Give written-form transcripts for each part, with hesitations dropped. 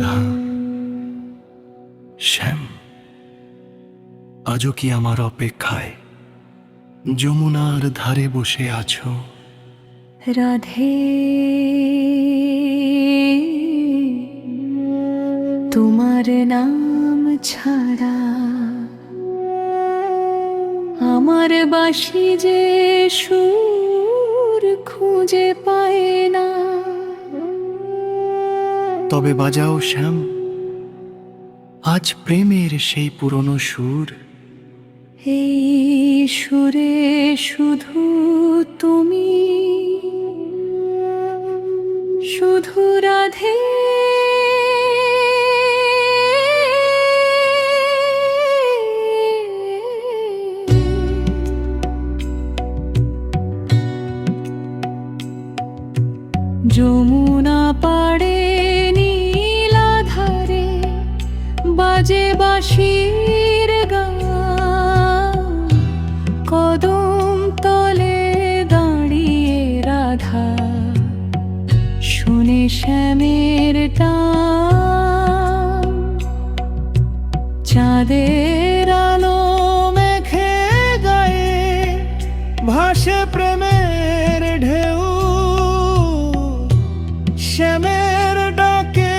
রাধা, শ্যাম, আজও কি আমার অপেক্ষায় যমুনার ধারে বসে আছো? রাধে, তোমার নাম ছাড়া আমার বাঁশি যে সুর খুঁজে পায় না। তবে বাজাও শ্যাম, আজ প্রেমের সেই পুরনো সুর। এই সুরে শুধু তুমি, শুধু রাধে। যমুনা পাড়ে নীলাধারে বাজে বাঁশির গান, কদম তলে দাঁড়িয়ে রাধা শুনে শ্যামের টান। চাঁদের আলো মেঘে গায়ে ভাসে প্রেমের ঢেউ, শ্যামের ডাকে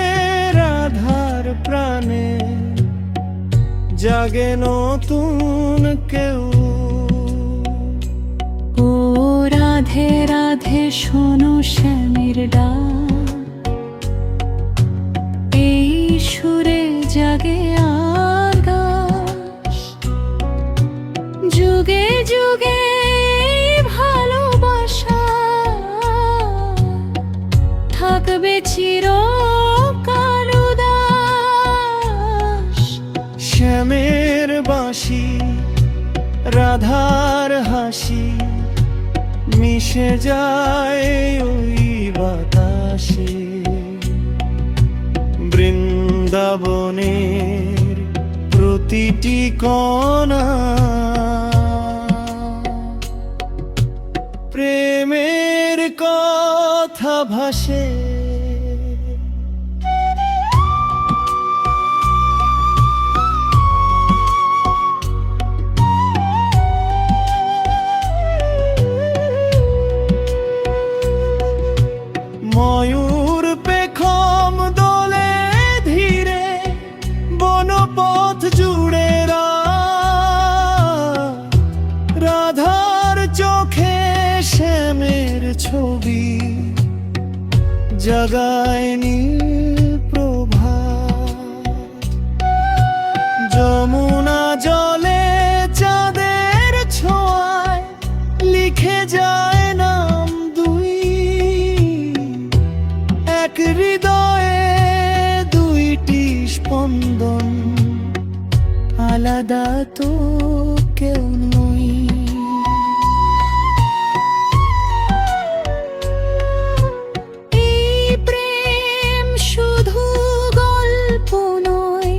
রাধার প্রাণে জাগে নতুন কেউ। ও রাধে রাধে শোনো শ্যামের ডাক, এই সুরে জাগে আকাশ। যুগে যুগে ভালোবাসা থাকবে চিরকাল উদাস। শ্যামের বাঁশি রাধার হাসি মিশে যায় ওই বাতাসে। বৃন্দাবনের প্রতিটি কণা প্রেমের কথা ভাসে। ময়ূর পেখম দোলে ধীরে বনপথ জুড়ে রাধার চোখে শ্যামের ছবি জাগায় নীল প্রভাত। যমুনা জলে চাঁদের ছোঁয়ায় লিখে যায় নাম দুই, এক হৃদয়ে দুইটি স্পন্দন, আলাদা তো কেউ নই। এই প্রেম শুধু গল্প নয়,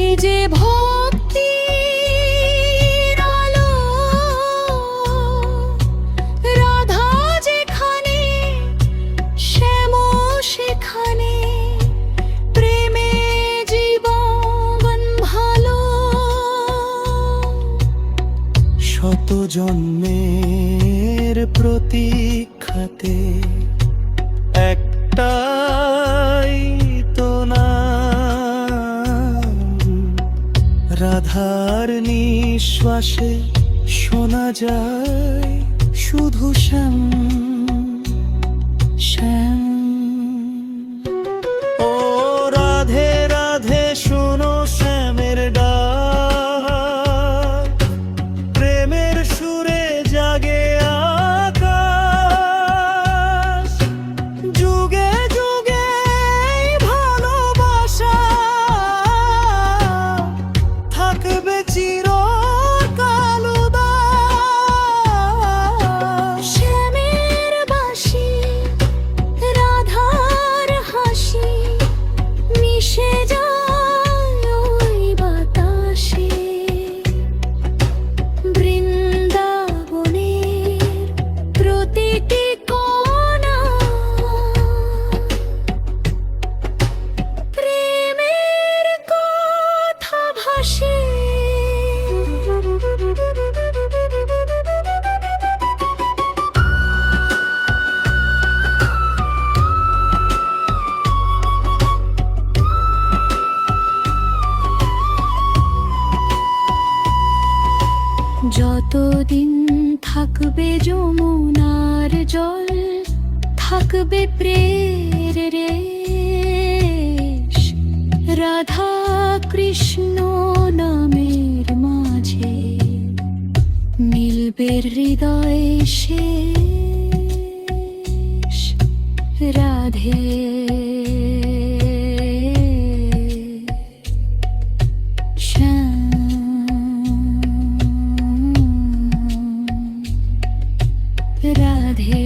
এই যে ভক্তির আলো। রাধা যেখানে শ্যামও সেখানে, প্রেমে জীবন ভালো। শত জন্মের প্রতীক্ষাতে একটাই তো নাম, রাধার নিঃশ্বাসে শোনা যায় শুধু শ্যাম, শ্যাম। ও রাধে রাধে শোনো শ্যামের ডাক, প্রেমের সুরে জাগে আকাশ। যুগে যুগে ভালোবাসা থাকবে চিরকাল উদাস। শ্যামের বাঁশি যতদিন থাকবে যমুনার জল, থাকবে প্রের রেশ। রাধা কৃষ্ণ নামের মাঝে মিলবে হৃদয় শেষ। রাধে রাধে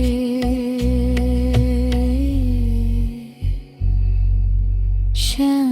শ্যাম।